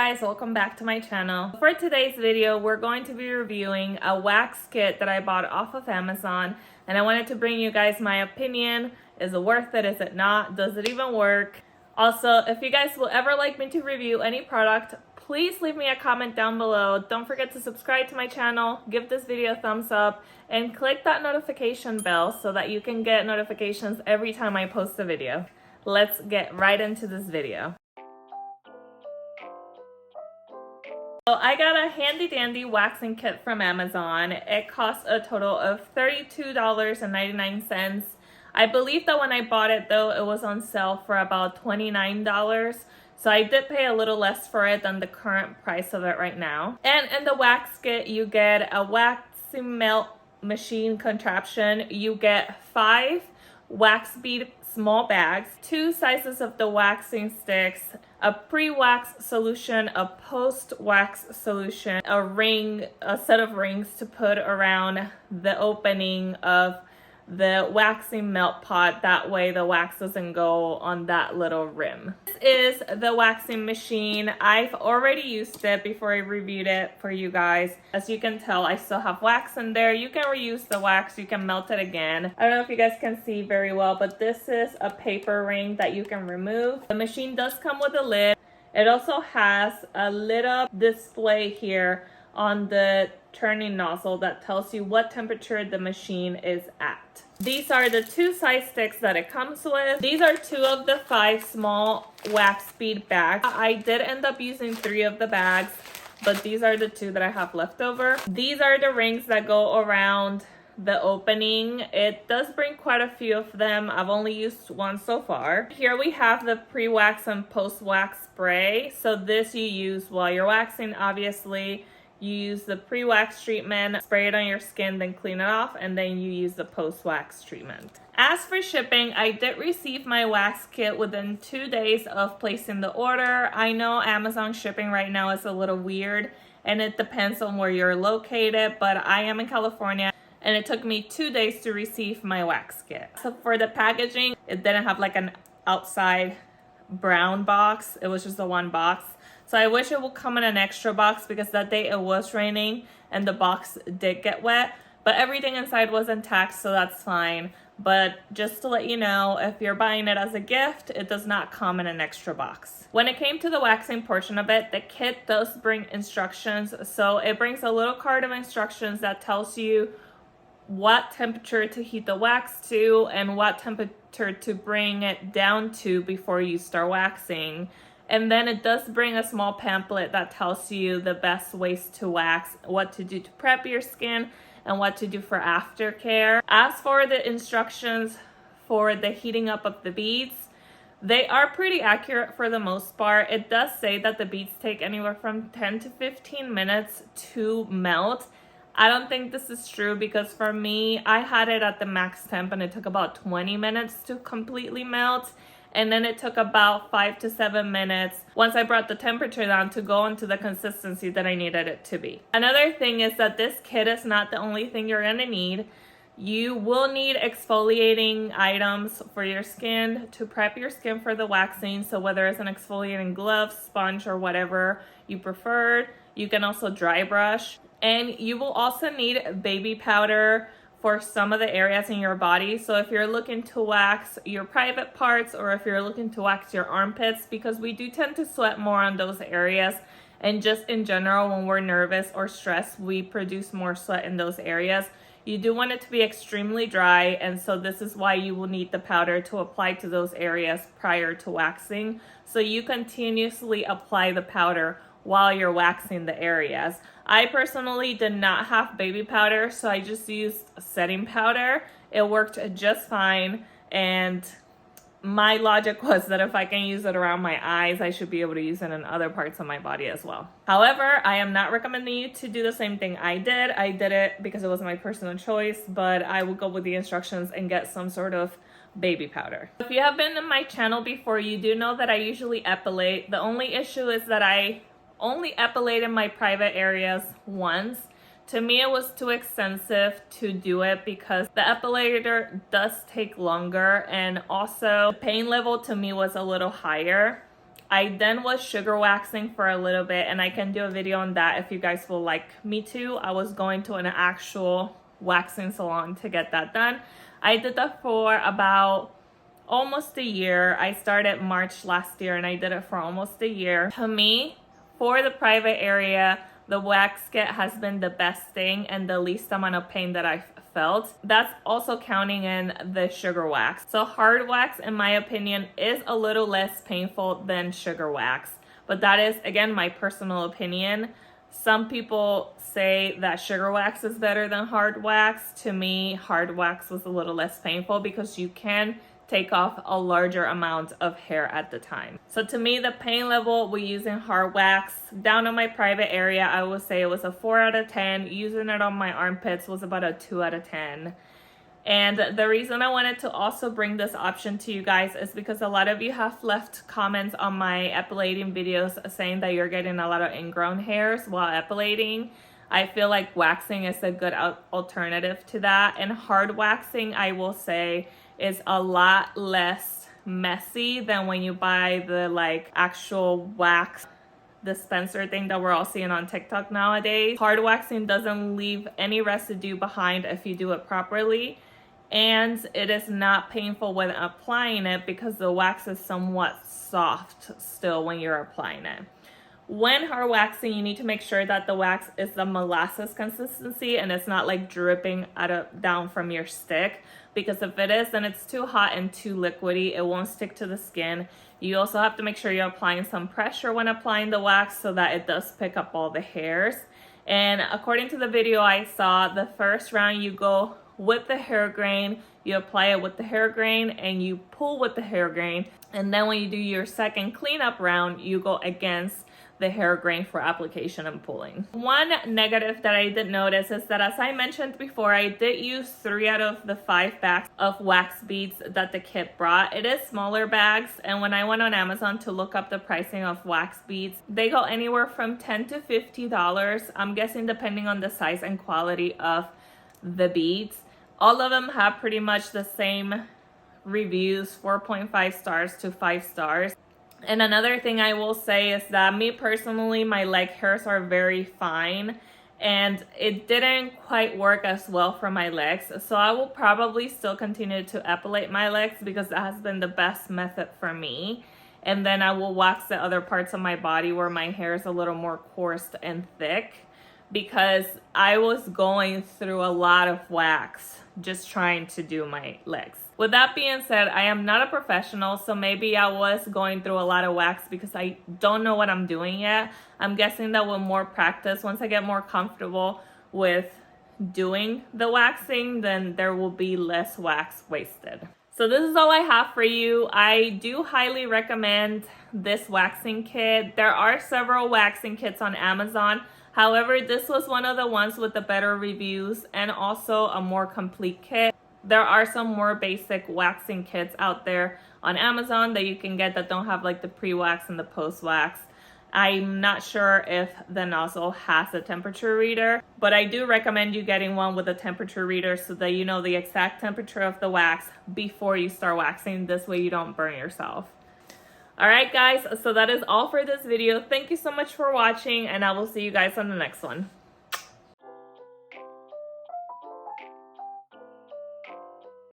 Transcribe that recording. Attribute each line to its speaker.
Speaker 1: guys, welcome back to my channel. For today's video, we're going to be reviewing a wax kit that I bought off of Amazon, and I wanted to bring you guys my opinion. Is it worth it? Is it not? Does it even work? Also, if you guys will ever like me to review any product, please leave me a comment down below. Don't forget to subscribe to my channel, give this video a thumbs up, and click that notification bell so that you can get notifications every time I post a video. Let's get right into this video. So I got a handy dandy waxing kit from Amazon. It cost a total of $32.99. I believe that when I bought it though, it was on sale for about $29. So I did pay a little less for it than the current price of it right now. And in the wax kit, you get a waxing melt machine contraption. You get 5 wax bead small bags, 2 sizes of the waxing sticks, a pre-wax solution, a post-wax solution, a set of rings to put around the opening of the waxing melt pot. That way the wax doesn't go on that little rim. This is the waxing machine. I've already used it before I reviewed it for you guys. As you can tell, I still have wax in there. You can reuse the wax, you can melt it again. I don't know if you guys can see very well, but this is a paper ring that you can remove. The machine does come with a lid. It also has a lit up display here on the turning nozzle that tells you what temperature the machine is at. These are the 2 size sticks that it comes with. These are 2 of the 5 small wax bead bags. I did end up using 3 of the bags, but these are the 2 that I have left over. These are the rings that go around the opening. It does bring quite a few of them. I've only used 1 so far. Here we have the pre-wax and post-wax spray. So this you use while you're waxing, obviously. You use the pre-wax treatment, spray it on your skin, then clean it off, and then you use the post-wax treatment. As for shipping, I did receive my wax kit within 2 days of placing the order. I know Amazon shipping right now is a little weird, and it depends on where you're located, but I am in California, and it took me 2 days to receive my wax kit. So for the packaging, it didn't have like an outside brown box. It was just the 1 box. So I wish it would come in an extra box because that day it was raining and the box did get wet, but everything inside was intact, so that's fine. But just to let you know, if you're buying it as a gift, it does not come in an extra box. When it came to the waxing portion of it, the kit does bring instructions. So it brings a little card of instructions that tells you what temperature to heat the wax to and what temperature to bring it down to before you start waxing. And then it does bring a small pamphlet that tells you the best ways to wax, what to do to prep your skin, and what to do for aftercare. As for the instructions for the heating up of the beads, they are pretty accurate for the most part. It does say that the beads take anywhere from 10 to 15 minutes to melt. I don't think this is true because for me, I had it at the max temp and it took about 20 minutes to completely melt. And then it took about 5 to 7 minutes once I brought the temperature down to go into the consistency that I needed it to be. Another thing is that this kit is not the only thing you're gonna need. You will need exfoliating items for your skin to prep your skin for the waxing. So whether it's an exfoliating glove, sponge, or whatever you prefer, you can also dry brush. And you will also need baby powder for some of the areas in your body. So if you're looking to wax your private parts or if you're looking to wax your armpits, because we do tend to sweat more on those areas, and just in general when we're nervous or stressed, we produce more sweat in those areas. You do want it to be extremely dry, and so this is why you will need the powder to apply to those areas prior to waxing. So you continuously apply the powder while you're waxing the areas. I personally did not have baby powder, so I just used setting powder. It worked just fine, and my logic was that if I can use it around my eyes, I should be able to use it in other parts of my body as well. However, I am not recommending you to do the same thing I did. I did it because it was my personal choice, but I will go with the instructions and get some sort of baby powder. If you have been in my channel before, you do know that I usually epilate. The only issue is that I only epilated my private areas once. To me, it was too extensive to do it because the epilator does take longer, and also the pain level to me was a little higher. I then was sugar waxing for a little bit, and I can do a video on that if you guys will like me to. I was going to an actual waxing salon to get that done. I did that for about almost a year. I started March last year and I did it for almost a year. To me, for the private area, the wax kit has been the best thing and the least amount of pain that I've felt. That's also counting in the sugar wax. So hard wax, in my opinion, is a little less painful than sugar wax. But that is, again, my personal opinion. Some people say that sugar wax is better than hard wax. To me, hard wax was a little less painful because you can take off a larger amount of hair at the time. So to me, the pain level we use in hard wax, down on my private area, I would say it was a 4 out of 10. Using it on my armpits was about a 2 out of 10. And the reason I wanted to also bring this option to you guys is because a lot of you have left comments on my epilating videos saying that you're getting a lot of ingrown hairs while epilating. I feel like waxing is a good alternative to that. And hard waxing, I will say, is a lot less messy than when you buy the like actual wax dispenser thing that we're all seeing on TikTok nowadays. Hard waxing doesn't leave any residue behind if you do it properly, and it is not painful when applying it because the wax is somewhat soft still when you're applying it. When hard waxing, you need to make sure that the wax is the molasses consistency and it's not like dripping down from your stick, because if it is, then it's too hot and too liquidy. It won't stick to the skin. You also have to make sure you're applying some pressure when applying the wax so that it does pick up all the hairs. And according to the video I saw, the first round you go with the hair grain, you apply it with the hair grain, and you pull with the hair grain. And then when you do your second cleanup round, you go against the hair grain for application and pulling. One negative that I did notice is that, as I mentioned before, I did use 3 out of the 5 bags of wax beads that the kit brought. It is smaller bags, and when I went on Amazon to look up the pricing of wax beads, they go anywhere from $10 to $50. I'm guessing depending on the size and quality of the beads. All of them have pretty much the same reviews, 4.5 stars to 5 stars. And another thing I will say is that me personally, my leg hairs are very fine and it didn't quite work as well for my legs. So I will probably still continue to epilate my legs because that has been the best method for me. And then I will wax the other parts of my body where my hair is a little more coarse and thick, because I was going through a lot of wax just trying to do my legs. With that being said, I am not a professional, so maybe I was going through a lot of wax because I don't know what I'm doing yet. I'm guessing that with more practice, once I get more comfortable with doing the waxing, then there will be less wax wasted. So this is all I have for you. I do highly recommend this waxing kit. There are several waxing kits on Amazon. However, this was one of the ones with the better reviews and also a more complete kit. There are some more basic waxing kits out there on Amazon that you can get that don't have like the pre-wax and the post-wax. I'm not sure if the nozzle has a temperature reader, but I do recommend you getting one with a temperature reader so that you know the exact temperature of the wax before you start waxing. This way you don't burn yourself. Alright guys, so that is all for this video. Thank you so much for watching, and I will see you guys on the next one.